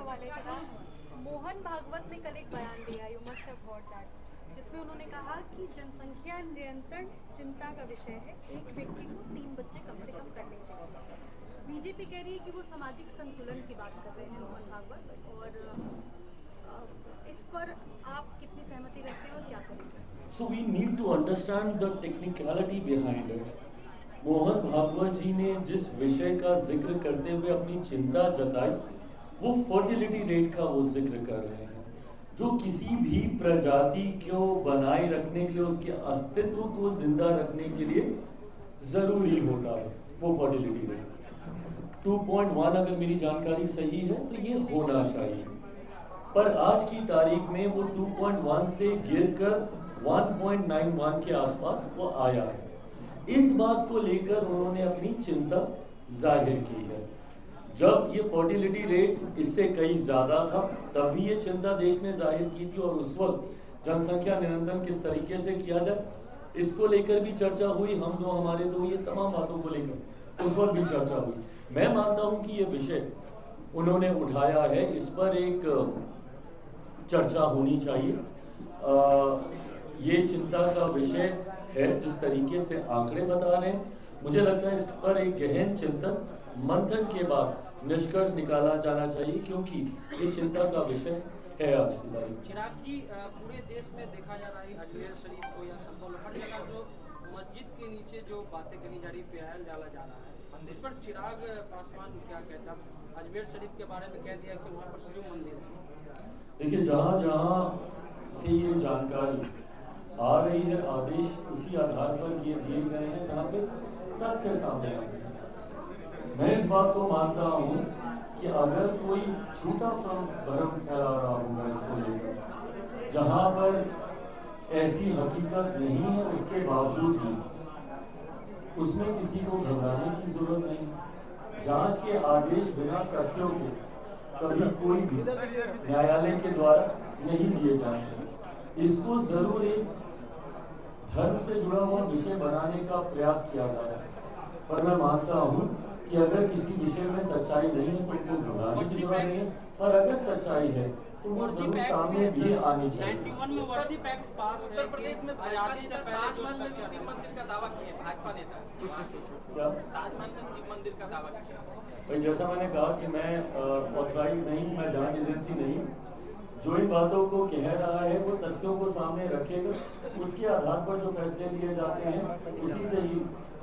सवाल है जनाब। मोहन भागवत ने कल एक बयान दिया, you must have heard that, जिसमें उन्होंने कहा कि जनसंख्या नियंत्रण चिंता का विषय है, एक व्यक्ति को 3 बच्चे कम से कम करने चाहिए। बीजेपी कह रही है कि वो सामाजिक संतुलन की बात कर रहे हैं मोहन भागवत, और इस पर आप कितनी सहमति रखते हैं और क्या करेंगे? So we need to understand the technicality behind it. Mohan Bhagwat जी ने जिस विषय का जिक्र करते हुए अपनी चिंता जताई, वो फर्टिलिटी रेट का वो जिक्र कर रहे हैं, जो किसी भी प्रजाति को बनाए रखने के लिए, उसके अस्तित्व को जिंदा रखने के लिए जरूरी होता है, वो फर्टिलिटी रेट 2.1 अगर मेरी जानकारी सही है तो ये होना चाहिए। पर आज की तारीख में वो 2.1 से गिरकर 1.91 के आसपास वो आया है। इस बात को लेकर उन्होंने अपनी चिंता जाहिर की है। जब ये फर्टिलिटी रेट इससे कहीं ज्यादा था तब भी ये चिंता देश ने जाहिर की थी, और उस वक्त जनसंख्या नियंत्रण किस तरीके से किया जाए इसको लेकर भी चर्चा हुई। हम दो हमारे दो, ये तमाम बातों को लेकर उस वक्त भी चर्चा हुई। मैं मानता हूं कि ये विषय उन्होंने उठाया है, इस पर एक चर्चा होनी चाहिए। ये चिंता का विषय है, जिस तरीके से आंकड़े बता रहे हैं, मुझे लगता है इस पर एक गहन चिंतन मंथन के बाद निष्कर्ष निकाला जाना चाहिए, क्योंकि ये चिंता का विषय है आज की तारीख। चिराग जी, पूरे देश में देखा जा रहा है अजमेर शरीफ को या संभल हर जगह जो मस्जिद के नीचे जो बातें कही जा रही, प्याल डाला जा रहा है, इस पर चिराग पासवान क्या कहता है? अजमेर शरीफ के बारे में कह दिया कि वहाँ पर शिव मंदिर है। देखिए, जहाँ जहाँ से ये जानकारी आ रही है, आदेश उसी आधार पर ये दिए गए हैं जहाँ पे तथ्य सामने आते हैं। मैं इस बात को मानता हूँ कि अगर कोई झूठा भ्रम फैला रहा होगा इसको लेकर, जहाँ पर ऐसी हकीकत नहीं है, उसके बावजूद भी उसमें किसी को घबराने की जरूरत नहीं। जांच के आदेश बिना तथ्यों के कभी कोई भी न्यायालय के द्वारा नहीं दिए जाते। इसको जरूर एक धर्म से जुड़ा हुआ विषय बनाने का प्रयास किया जा रहा है, पर मैं मानता हूँ कि अगर किसी विषय में सच्चाई नहीं है तो उनको घबराने की जरूरत नहीं है, और अगर सच्चाई है तो वो जरूर सामने भी आनी चाहिए। 91 में वर्षिप एक्ट पास है। उत्तर प्रदेश में आजादी से पहले जो शिव मंदिर का दावा किया भाजपा नेता, क्या ताजमहल में शिव मंदिर का दावा किया? भाई, जैसा मैंने कहा कि मैं ऑथराइज नहीं, मैं जांच एजेंसी नहीं, जो इन बातों को कह रहा है वो तथ्यों को सामने रखेगा, उसके आधार पर जो फैसले लिए जाते हैं उसी से ही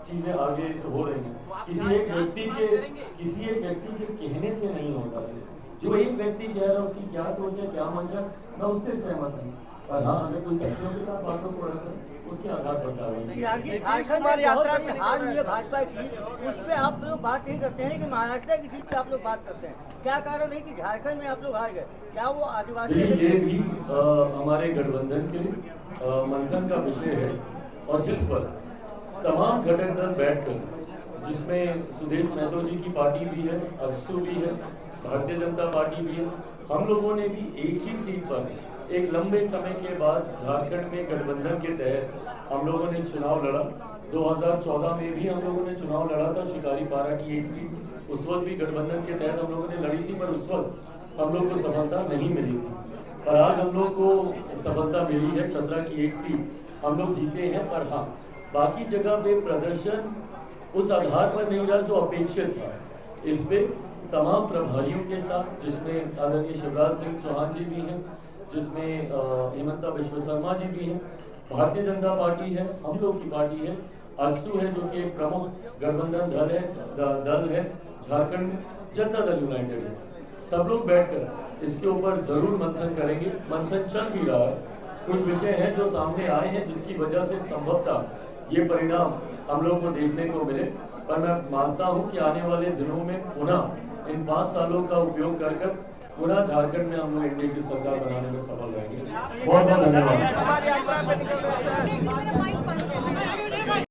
चीजें आगे हो रही हैं। किसी एक व्यक्ति के कहने से नहीं होता है। जो एक व्यक्ति कह रहा है उसकी क्या सोच है, क्या मंशा, मैं उससे सहमत नहीं, पर हाँ अगर कोई तथ्यों के साथ बातों को रखें उसके आधार पर कार्रवाई। हार हुई है भाजपा की, उस पर आप लोग बात नहीं करते हैं कि महाराष्ट्र की जीत पे आप लोग बात करते हैं। क्या कारण है कि झारखंड में आप लोग हार गए? क्या वो आदिवासी? ये भी हमारे गठबंधन के मंथन का विषय है, और जिस पर तमाम घटक दल बैठकर, जिसमें सुदेश महतो जी की पार्टी भी है, अक्सू भी है, भारतीय जनता पार्टी भी है, हम लोगों ने भी एक ही सीट पर एक लंबे समय के बाद झारखंड में गठबंधन के तहत हम लोगों ने चुनाव लड़ा। 2014 में भी हम लोगों ने चुनाव लड़ा था, शिकारी पारा की एक सीट उस वक्त भी गठबंधन के तहत हम लोगों ने लड़ी थी, पर उस वक्त हम लोग को सफलता नहीं मिली थी। पर आज हम लोग को सफलता मिली है, चतरा की एक सीट हम लोग जीते हैं। पर हाँ, बाकी जगह पे प्रदर्शन उस आधार पर नहीं रहा जो अपेक्षित था। इस पे तमाम प्रभारियों के साथ, जिसमें आदरणीय शिवराज सिंह चौहान जी भी हैं, जिसमें हेमंता विश्व शर्मा जी भी हैं, भारतीय जनता पार्टी है, हम लोग की पार्टी है, आजसू है जो कि प्रमुख गठबंधन दल है झारखंड में, जनता दल यूनाइटेड है। सब लोग बैठकर इसके ऊपर जरूर मंथन करेंगे। मंथन चल भी रहा है, कुछ विषय हैं जो सामने आए हैं जिसकी वजह से संभवतः ये परिणाम हम लोगों को देखने को मिले। पर मैं मानता हूं कि आने वाले दिनों में पुनः इन 5 सालों का उपयोग कर पुनः झारखंड में हम लोग एनडीए की सरकार बनाने में सफल रहेंगे। बहुत बहुत धन्यवाद।